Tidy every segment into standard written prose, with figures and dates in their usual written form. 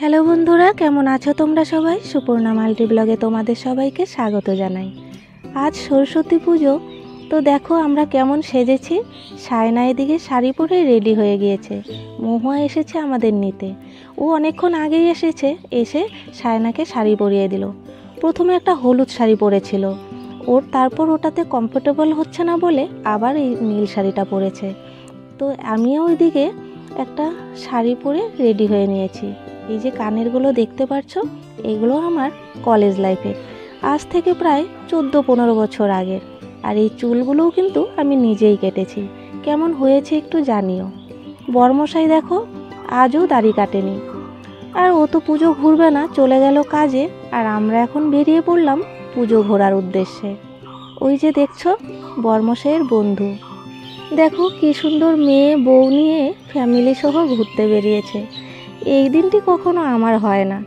Hello বন্ধুরা, কেমন আছো তোমরা সবাই? সুপর্ণা মাল্টি ব্লগে তোমাদের সবাইকে স্বাগত জানাই। আজ সরস্বতী পুজো, তো দেখো আমরা কেমন সেজেছি। সায়না এদিকে শাড়ি পরে রেডি হয়ে গিয়েছে, মহুয়া এসেছে আমাদের নিতে। ও অনেকক্ষণ আগেই এসে সায়নাকে শাড়ি পরিয়ে দিল। প্রথমে একটা হলুদ শাড়ি পরেছিল তারপর ওটাতে কমফোর্টেবল হচ্ছে না বলে আবার এই নীল শাড়িটা পরেছে। তো আমিও ওইদিকে একটা শাড়ি পরে রেডি হয়ে নিয়েছি। এই যে কানেরগুলো দেখতে পাচ্ছ, এগুলো আমার কলেজ লাইফের, আজ থেকে প্রায় 14-15 বছর আগের। আর এই চুলগুলোও কিন্তু আমি নিজেই কেটেছি। কেমন হয়েছে একটু জানিও। বরমশাই দেখো আজও দাড়ি কাটেনি, আর ও তো পুজো ঘুরবে না, চলে গেল কাজে। আর আমরা এখন বেরিয়ে পড়লাম পুজো ঘোরার উদ্দেশ্যে। ওই যে দেখছো বরমশাইয়ের বন্ধু, দেখো কি সুন্দর মেয়ে বউ নিয়ে ফ্যামিলি সহ ঘুরতে বেরিয়েছে। এই দিনটি কখনো আমার হয় না।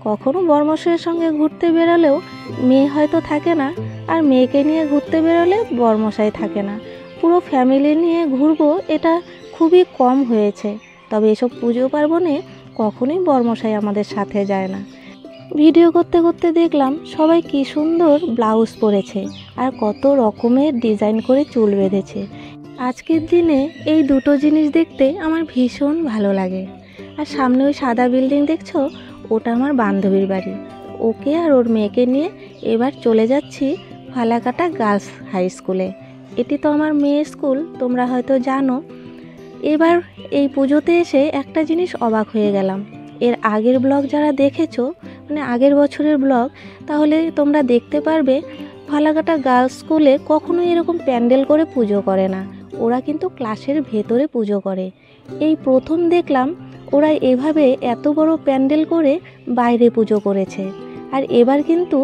কখনো বরমশাইয়ের সঙ্গে ঘুরতে বেরোলেও মেয়ে হয়তো থাকে না, আর মেয়েকে নিয়ে ঘুরতে বেরোলে বরমশাই থাকে না। পুরো ফ্যামিলি নিয়ে ঘুরবো এটা খুবই কম হয়েছে। তবে এসব পুজো পার্বণে কখনোই বরমশাই আমাদের সাথে যায় না। ভিডিও করতে করতে দেখলাম সবাই কি সুন্দর ব্লাউজ পরেছে, আর কত রকমের ডিজাইন করে চুল বেঁধেছে। আজকের দিনে এই দুটো জিনিস দেখতে আমার ভীষণ ভালো লাগে। আর সামনে ওই সাদা বিল্ডিং দেখছো, ওটা আমার বান্ধবীর বাড়ি। ওকে আর ওর মেয়েকে নিয়ে এবার চলে যাচ্ছি ফালাকাটা গার্লস হাই স্কুলে। এটি তো আমার মেয়ের স্কুল, তোমরা হয়তো জানো। এবার এই পুজোতে এসে একটা জিনিস অবাক হয়ে গেলাম। এর আগের ব্লগ যারা দেখেছো, মানে আগের বছরের ব্লগ, তাহলে তোমরা দেখতে পারবে ফালাকাটা গার্লস স্কুলে কখনোই এরকম প্যান্ডেল করে পুজো করে না। ওরা কিন্তু ক্লাসের ভেতরে পুজো করে। এই প্রথম দেখলাম ওরা এভাবে এত বড় প্যান্ডেল করে বাইরে পুজো করেছে। আর এবার কিন্তু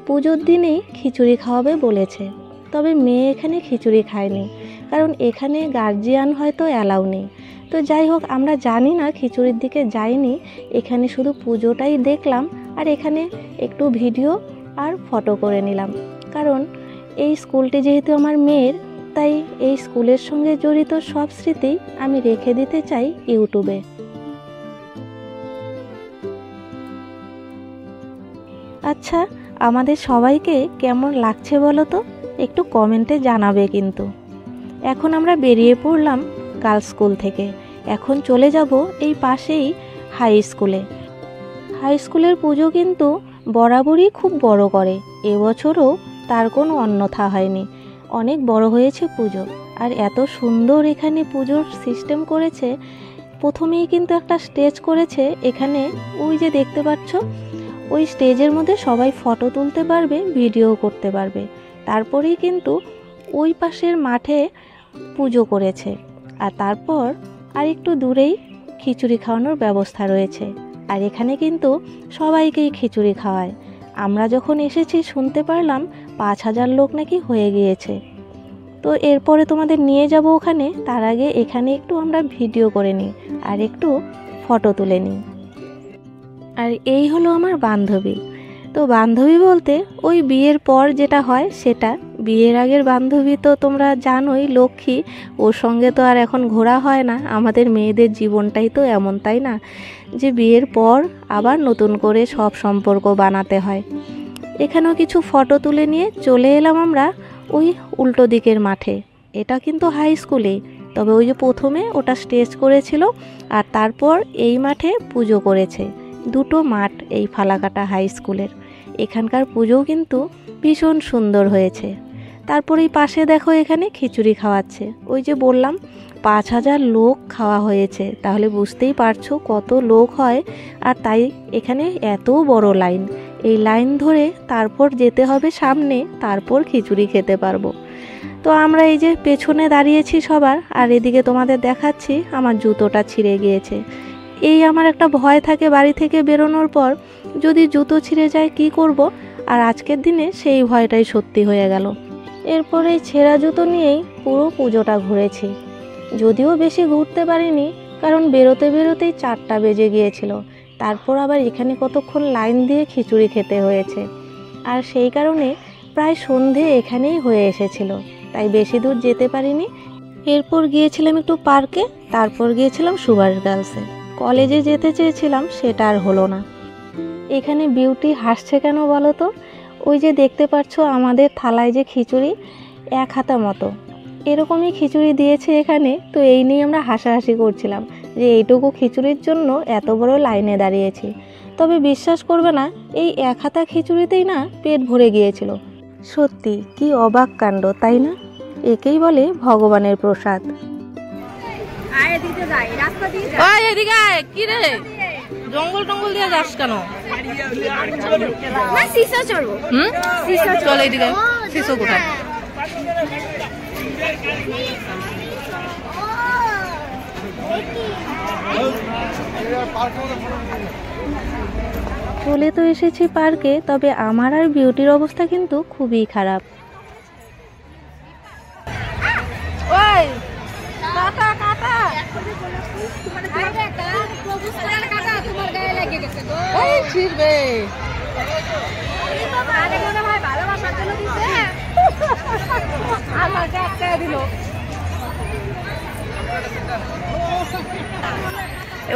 পুজোর দিনেই খিচুড়ি খাওয়াবে বলেছে। তবে মেয়ে এখানে খিচুড়ি খায়নি, কারণ এখানে গার্জিয়ান হয়তো অ্যালাউ নেই। তো যাই হোক, আমরা জানি না, খিচুড়ির দিকে যাইনি, এখানে শুধু পুজোটাই দেখলাম। আর এখানে একটু ভিডিও আর ফটো করে নিলাম, কারণ এই স্কুলটি যেহেতু আমার মেয়ের, তাই এই স্কুলের সঙ্গে জড়িত সব স্মৃতি আমি রেখে দিতে চাই ইউটিউবে। আচ্ছা, আমাদের সবাইকে কেমন লাগছে বলো তো, একটু কমেন্টে জানাবে কিন্তু। এখন আমরা বেরিয়ে পড়লাম গার্লস স্কুল থেকে। এখন চলে যাব এই পাশেই হাই স্কুলে। হাই স্কুলের পুজো কিন্তু বরাবরই খুব বড় করে, এবছরও তার কোনো অন্যথা হয়নি। অনেক বড় হয়েছে পুজো, আর এত সুন্দর এখানে পুজোর সিস্টেম করেছে। প্রথমেই কিন্তু একটা স্টেজ করেছে এখানে, ওই যে দেখতে পাচ্ছ, ওই স্টেজের মধ্যে সবাই ফটো তুলতে পারবে, ভিডিও করতে পারবে। তারপরেই কিন্তু ওই পাশের মাঠে পুজো করেছে। আর তারপর আর একটু দূরেই খিচুড়ি খাওয়ানোর ব্যবস্থা রয়েছে। আর এখানে কিন্তু সবাইকেই খিচুড়ি খাওয়ায়। আমরা যখন এসেছি শুনতে পারলাম 5000 লোক নাকি হয়ে গিয়েছে। তো এরপরে তোমাদের নিয়ে যাব ওখানে, তার আগে এখানে একটু আমরা ভিডিও করে নিই আর একটু ফটো তুলে নিই। আর এই হলো আমার বান্ধবী। তো বান্ধবী বলতে ওই বিয়ের পর যেটা হয় সেটা। বিয়ের আগের বান্ধবী তো তোমরা জানোই, লক্ষ্মী, ওর সঙ্গে তো আর এখন ঘোরা হয় না। আমাদের মেয়েদের জীবনটাই তো এমন, তাই না, যে বিয়ের পর আবার নতুন করে সব সম্পর্ক বানাতে হয়। এখানেও কিছু ফটো তুলে নিয়ে চলে এলাম আমরা ওই উল্টো দিকের মাঠে। এটা কিন্তু হাই স্কুলেই, তবে ওই যে প্রথমে ওটা স্টেজ করেছিল, আর তারপর এই মাঠে পুজো করেছে। দুটো মাঠ এই ফালাকাটা হাই স্কুলের। এখানকার পুজোও কিন্তু ভীষণ সুন্দর হয়েছে। তারপর এই পাশে দেখো এখানে খিচুড়ি খাওয়াচ্ছে। ওই যে বললাম 5000 লোক খাওয়া হয়েছে, তাহলে বুঝতেই পারছো কত লোক হয়। আর তাই এখানে এত বড় লাইন, এই লাইন ধরে তারপর যেতে হবে সামনে, তারপর খিচুড়ি খেতে পারবো। তো আমরা এই যে পেছনে দাঁড়িয়েছি সবার, আর এদিকে তোমাদের দেখাচ্ছি আমার জুতোটা ছিঁড়ে গিয়েছে। এই আমার একটা ভয় থাকে বাড়ি থেকে বেরোনোর পর, যদি জুতো ছিঁড়ে যায় কি করব। আর আজকের দিনে সেই ভয়টাই সত্যি হয়ে গেল। এরপর এই ছেঁড়া জুতো নিয়েই পুরো পুজোটা ঘুরেছি। যদিও বেশি ঘুরতে পারিনি, কারণ বেরোতে বেরোতেই 4টা বেজে গিয়েছিল। তারপর আবার এখানে কতক্ষণ লাইন দিয়ে খিচুড়ি খেতে হয়েছে। আর সেই কারণে প্রায় সন্ধে এখানেই হয়ে এসেছিল, তাই বেশি দূর যেতে পারিনি। এরপর গিয়েছিলাম একটু পার্কে, তারপর গিয়েছিলাম সুভাষ গার্লসে। কলেজে যেতে চেয়েছিলাম সেটা আর হলো না। এখানে বিউটি হাসছে কেন বলো তো? ওই যে দেখতে পাচ্ছ আমাদের থালায় যে খিচুড়ি, 1 হাতা মতো এরকমই খিচুড়ি দিয়েছে এখানে। তো এই নিয়ে আমরা হাসাহাসি করছিলাম যে এইটুকু খিচুড়ির জন্য এত বড় লাইনে দাঁড়িয়েছি। তবে বিশ্বাস করবে না, এই 1 হাতা খিচুড়িতেই না পেট ভরে গিয়েছিল। সত্যি কি অবাক কাণ্ড, তাই না? একেই বলে ভগবানের প্রসাদ। জঙ্গল টঙ্গল দিয়ে যাস কেন? চল এইদিকে। শিশু কোথায়? চলে তো এসেছি পার্কে, তবে আমার আর বিউটির অবস্থা কিন্তু খুবই খারাপ। ওই কাটা কাটা এই ছিড়বে। আমাকে একটা দিল।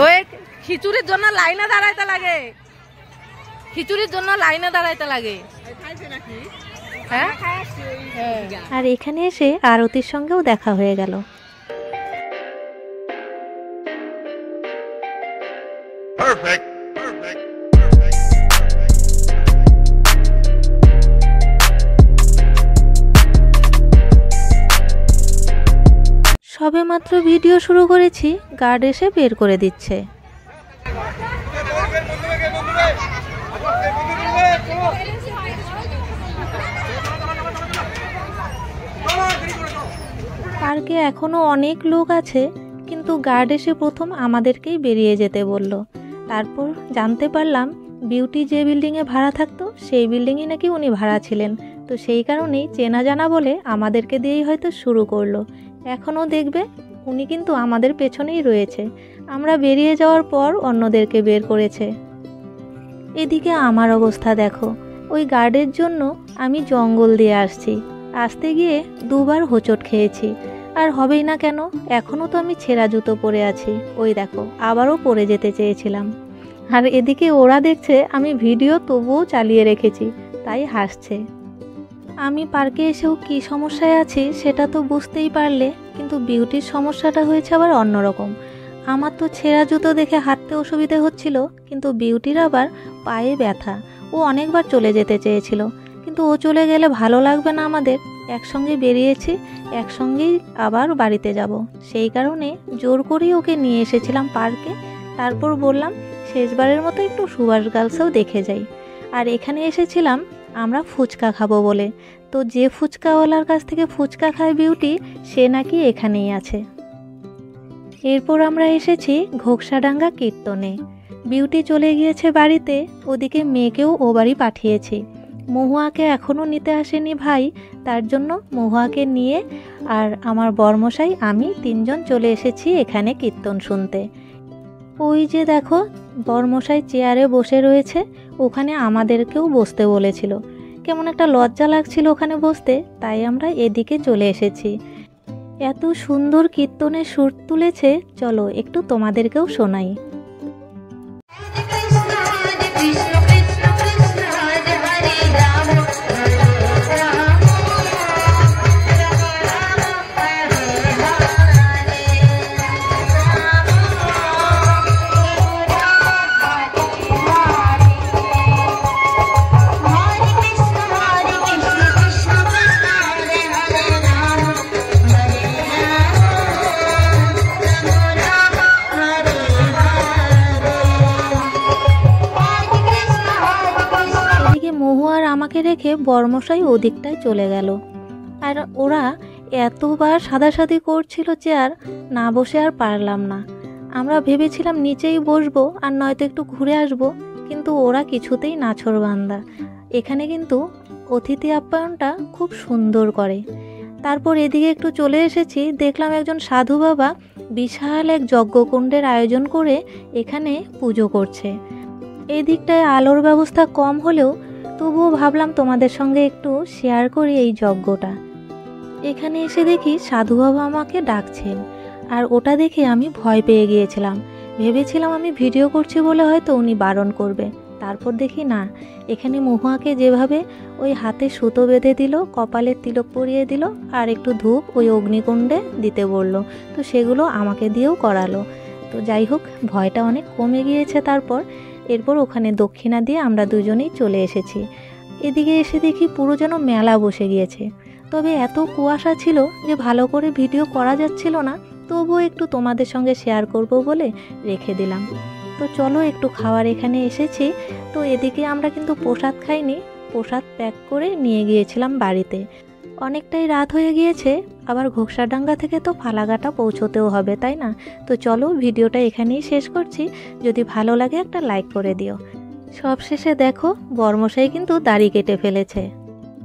ওই খিচুড়ির জন্য লাইনে দাঁড়াইতে লাগে, খিচুড়ির জন্য লাইনে দাঁড়াইতে লাগে। আর এখানে এসে আরতির সঙ্গেও দেখা হয়ে গেল। সবে মাত্র ভিডিও শুরু করেছি, গার্ড এসে বের করে দিচ্ছে। পার্কে এখনো অনেক লোক আছে, কিন্তু গার্ড এসে প্রথম আমাদেরকেই বেরিয়ে যেতে বলল। তারপর জানতে পারলাম বিউটি যে বিল্ডিংয়ে ভাড়া থাকতো সেই বিল্ডিংয়ে নাকি উনি ভাড়া ছিলেন। তো সেই কারণেই চেনা জানা বলে আমাদেরকে দিয়েই হয়তো শুরু করলো। এখনও দেখবে উনি কিন্তু আমাদের পেছনেই রয়েছে। আমরা বেরিয়ে যাওয়ার পর অন্যদেরকে বের করেছে। এদিকে আমার অবস্থা দেখো, ওই গার্ডের জন্য আমি জঙ্গল দিয়ে আসছি, আসতে গিয়ে 2 বার হোঁচট খেয়েছি। আর হবেই না কেন, এখনও তো আমি ছেঁড়া জুতো পরে আছি। ওই দেখো আবারও পরে যেতে চেয়েছিলাম। আর এদিকে ওরা দেখছে আমি ভিডিও তবুও চালিয়ে রেখেছি, তাই হাসছে। আমি পার্কে এসেও কি সমস্যায় আছি সেটা তো বুঝতেই পারলে, কিন্তু বিউটির সমস্যাটা হয়েছে আবার অন্যরকম। আমার তো ছেঁড়া জুতো দেখে হাঁটতে অসুবিধে হচ্ছিল, কিন্তু বিউটির আবার পায়ে ব্যথা। ও অনেকবার চলে যেতে চেয়েছিল, কিন্তু ও চলে গেলে ভালো লাগবে না আমাদের। একসঙ্গে বেরিয়েছি, একসঙ্গেই আবার বাড়িতে যাব। সেই কারণে জোর করেই ওকে নিয়ে এসেছিলাম পার্কে। তারপর বললাম শেষবারের মতো একটু সুভাষ গার্লসেও দেখে যাই। আর এখানে এসেছিলাম আমরা ফুচকা খাবো বলে। তো যে ফুচকাওয়ালার কাছ থেকে ফুচকা খায় বিউটি, সে নাকি এখানেই আছে। এরপর আমরা এসেছি ঘোকসাডাঙ্গা কীর্তনে। বিউটি চলে গিয়েছে বাড়িতে, ওদিকে মেয়েকেও ও বাড়ি পাঠিয়েছি। মহুয়াকে এখনও নিতে আসেনি ভাই, তার জন্য মহুয়াকে নিয়ে আর আমার বরমশাই আমি 3 জন চলে এসেছি এখানে কীর্তন শুনতে। ওই যে দেখো বরমশাই চেয়ারে বসে রয়েছে, ওখানে আমাদেরকেও বসতে বলেছিল। কেমন একটা লজ্জা লাগছিল ওখানে বসতে, তাই আমরা এদিকে চলে এসেছি। এত সুন্দর কীর্তনের সুর তুলেছে, চলো একটু তোমাদেরকেও শোনাই। আমাকে রেখে বরমশাই ওদিকটায় চলে গেল। আর ওরা এতবার সাদাসাদি করছিল চেয়ার, না বসে আর পারলাম না। আমরা ভেবেছিলাম নিচেই বসবো আর নয়তো একটু ঘুরে আসবো, কিন্তু ওরা কিছুতেই নাছোড়বান্দা। এখানে কিন্তু অতিথি আপ্যায়নটা খুব সুন্দর করে। তারপর এদিকে একটু চলে এসেছি, দেখলাম একজন সাধু বাবা বিশাল এক যজ্ঞকুণ্ডের আয়োজন করে এখানে পুজো করছে। এই দিকটায় আলোর ব্যবস্থা কম হলেও তবুও ভাবলাম তোমাদের সঙ্গে একটু শেয়ার করি এই যজ্ঞটা। এখানে এসে দেখি সাধু বাবা আমাকে ডাকছেন, আর ওটা দেখে আমি ভয় পেয়ে গিয়েছিলাম ভেবেছিলাম আমি ভিডিও করছি বলে হয়তো উনি বারণ করবে, তারপর দেখি না, এখানে মহুয়াকে যেভাবে ওই হাতে সুতো বেঁধে দিল, কপালের তিলক পরিয়ে দিল, আর একটু ধূপ ওই অগ্নিকুণ্ডে দিতে বলল। তো সেগুলো আমাকে দিয়েও করালো। তো যাই হোক, ভয়টা অনেক কমে গিয়েছে। এরপর ওখানে দক্ষিণা দিয়ে আমরা দুজনেই চলে এসেছি। এদিকে এসে দেখি পুরো যেন মেলা বসে গিয়েছে। তবে এত কুয়াশা ছিল যে ভালো করে ভিডিও করা যাচ্ছিল না, তবুও একটু তোমাদের সঙ্গে শেয়ার করব বলে রেখে দিলাম। তো চলো একটু খাওয়ার এখানে এসেছি। তো এদিকে আমরা কিন্তু প্রসাদ খাইনি, প্রসাদ প্যাক করে নিয়ে গিয়েছিলাম বাড়িতে। অনেকটাই রাত হয়ে গিয়েছে, আবার ঘোকসাডাঙ্গা থেকে তো ফালাকাটা পৌঁছতেও হবে, তাই না? তো চলো ভিডিওটা এখানেই শেষ করছি। যদি ভালো লাগে একটা লাইক করে দিও। সবশেষে দেখো বর্মশাই কিন্তু দাড়ি কেটে ফেলেছে।